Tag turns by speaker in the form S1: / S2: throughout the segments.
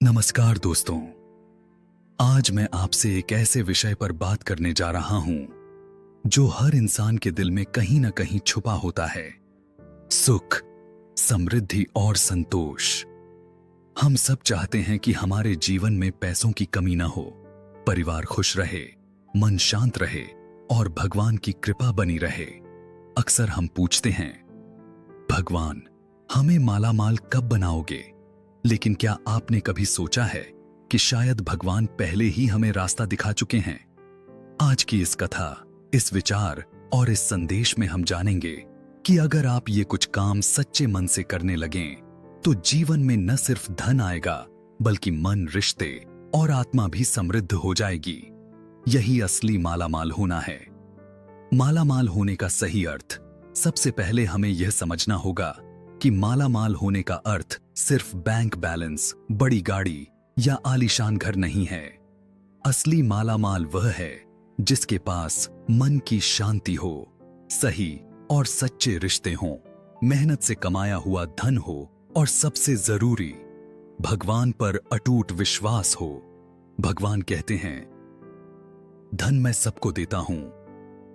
S1: नमस्कार दोस्तों। आज मैं आपसे एक ऐसे विषय पर बात करने जा रहा हूं जो हर इंसान के दिल में कहीं ना कहीं छुपा होता है। सुख, समृद्धि और संतोष। हम सब चाहते हैं कि हमारे जीवन में पैसों की कमी ना हो, परिवार खुश रहे, मन शांत रहे और भगवान की कृपा बनी रहे। अक्सर हम पूछते हैं, भगवान हमें मालामाल कब बनाओगे? लेकिन क्या आपने कभी सोचा है कि शायद भगवान पहले ही हमें रास्ता दिखा चुके हैं? आज की इस कथा, इस विचार और इस संदेश में हम जानेंगे कि अगर आप ये कुछ काम सच्चे मन से करने लगें तो जीवन में न सिर्फ धन आएगा बल्कि मन, रिश्ते और आत्मा भी समृद्ध हो जाएगी। यही असली मालामाल होना है। मालामाल होने का सही अर्थ। सबसे पहले हमें यह समझना होगा कि मालामाल होने का अर्थ सिर्फ बैंक बैलेंस, बड़ी गाड़ी या आलीशान घर नहीं है। असली मालामाल वह है जिसके पास मन की शांति हो, सही और सच्चे रिश्ते हों, मेहनत से कमाया हुआ धन हो और सबसे जरूरी, भगवान पर अटूट विश्वास हो। भगवान कहते हैं, धन मैं सबको देता हूं,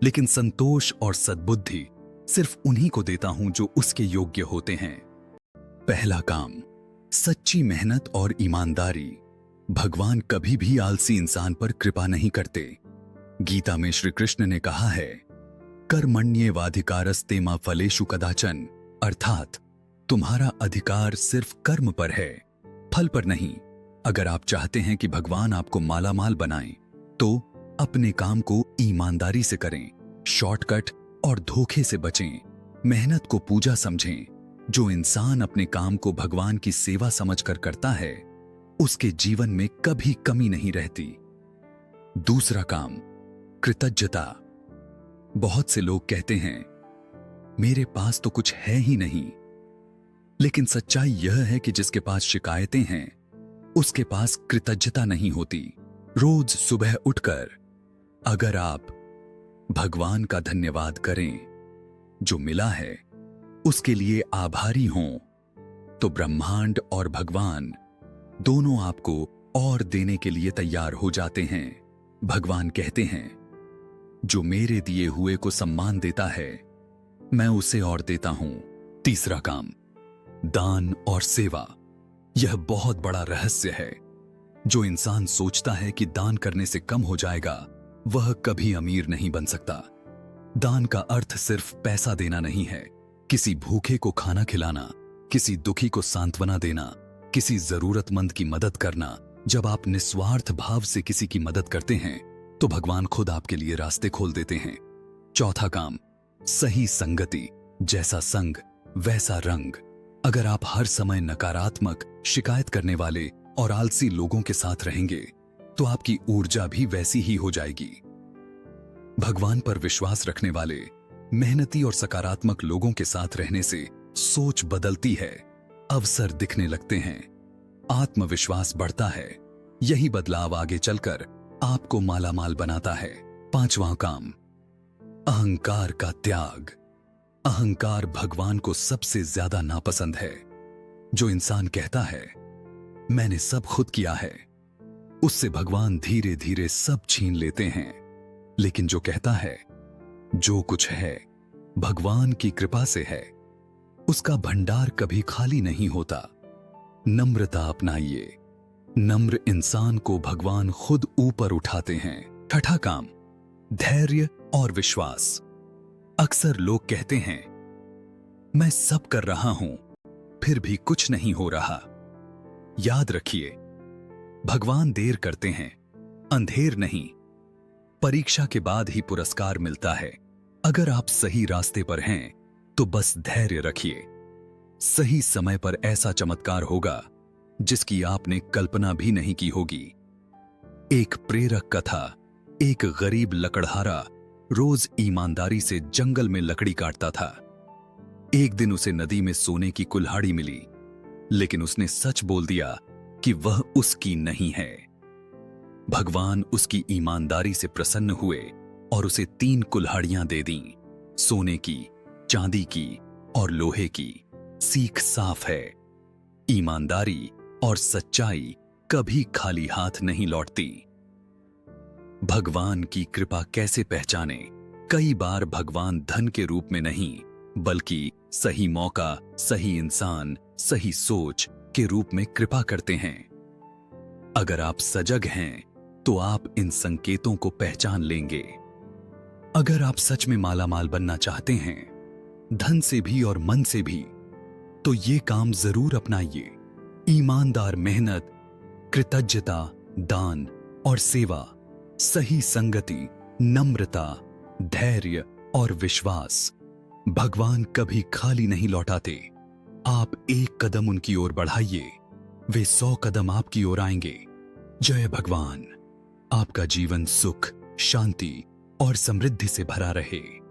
S1: लेकिन संतोष और सद्बुद्धि सिर्फ उन्हीं को देता हूं जो उसके योग्य होते हैं। पहला काम, सच्ची मेहनत और ईमानदारी। भगवान कभी भी आलसी इंसान पर कृपा नहीं करते। गीता में श्री कृष्ण ने कहा है, कर्मण्येवाधिकारस्ते मा फलेषु कदाचन, अर्थात तुम्हारा अधिकार सिर्फ कर्म पर है, फल पर नहीं। अगर आप चाहते हैं कि भगवान आपको मालामाल बनाएं, तो अपने काम को ईमानदारी से करें, शॉर्टकट और धोखे से बचें, मेहनत को पूजा समझें। जो इंसान अपने काम को भगवान की सेवा समझकर करता है, उसके जीवन में कभी कमी नहीं रहती। दूसरा काम, कृतज्ञता। बहुत से लोग कहते हैं, मेरे पास तो कुछ है ही नहीं। लेकिन सच्चाई यह है कि जिसके पास शिकायतें हैं, उसके पास कृतज्ञता नहीं होती। रोज सुबह उठकर अगर आप भगवान का धन्यवाद करें, जो मिला है उसके लिए आभारी हों, तो ब्रह्मांड और भगवान दोनों आपको और देने के लिए तैयार हो जाते हैं। भगवान कहते हैं, जो मेरे दिए हुए को सम्मान देता है, मैं उसे और देता हूं। तीसरा काम, दान और सेवा। यह बहुत बड़ा रहस्य है। जो इंसान सोचता है कि दान करने से कम हो जाएगा, वह कभी अमीर नहीं बन सकता। दान का अर्थ सिर्फ पैसा देना नहीं है। किसी भूखे को खाना खिलाना, किसी दुखी को सांत्वना देना, किसी जरूरतमंद की मदद करना। जब आप निस्वार्थ भाव से किसी की मदद करते हैं, तो भगवान खुद आपके लिए रास्ते खोल देते हैं। चौथा काम, सही संगति। जैसा संग वैसा रंग। अगर आप हर समय नकारात्मक, शिकायत करने वाले और आलसी लोगों के साथ रहेंगे, तो आपकी ऊर्जा भी वैसी ही हो जाएगी। भगवान पर विश्वास रखने वाले, मेहनती और सकारात्मक लोगों के साथ रहने से सोच बदलती है, अवसर दिखने लगते हैं, आत्मविश्वास बढ़ता है। यही बदलाव आगे चलकर आपको मालामाल बनाता है। पांचवां काम, अहंकार का त्याग। अहंकार भगवान को सबसे ज्यादा नापसंद है। जो इंसान कहता है, मैंने सब खुद किया है, उससे भगवान धीरे धीरे सब छीन लेते हैं। लेकिन जो कहता है, जो कुछ है भगवान की कृपा से है, उसका भंडार कभी खाली नहीं होता। नम्रता अपनाइए। नम्र इंसान को भगवान खुद ऊपर उठाते हैं। छठा काम, धैर्य और विश्वास। अक्सर लोग कहते हैं, मैं सब कर रहा हूं, फिर भी कुछ नहीं हो रहा। याद रखिए, भगवान देर करते हैं, अंधेर नहीं। परीक्षा के बाद ही पुरस्कार मिलता है। अगर आप सही रास्ते पर हैं, तो बस धैर्य रखिए। सही समय पर ऐसा चमत्कार होगा जिसकी आपने कल्पना भी नहीं की होगी। एक प्रेरक कथा। एक गरीब लकड़हारा रोज ईमानदारी से जंगल में लकड़ी काटता था। एक दिन उसे नदी में सोने की कुल्हाड़ी मिली, लेकिन उसने सच बोल दिया कि वह उसकी नहीं है। भगवान उसकी ईमानदारी से प्रसन्न हुए और उसे 3 कुल्हाड़ियां दे दीं, सोने की, चांदी की और लोहे की। सीख साफ है, ईमानदारी और सच्चाई कभी खाली हाथ नहीं लौटती। भगवान की कृपा कैसे पहचाने? कई बार भगवान धन के रूप में नहीं, बल्कि सही मौका, सही इंसान, सही सोच के रूप में कृपा करते हैं। अगर आप सजग हैं, तो आप इन संकेतों को पहचान लेंगे। अगर आप सच में मालामाल बनना चाहते हैं, धन से भी और मन से भी, तो ये काम जरूर अपनाइए। ईमानदार मेहनत, कृतज्ञता, दान और सेवा, सही संगति, नम्रता, धैर्य और विश्वास। भगवान कभी खाली नहीं लौटाते। आप एक कदम उनकी ओर बढ़ाइए, वे 100 कदम आपकी ओर आएंगे। जय भगवान। आपका जीवन सुख, शांति और समृद्धि से भरा रहे।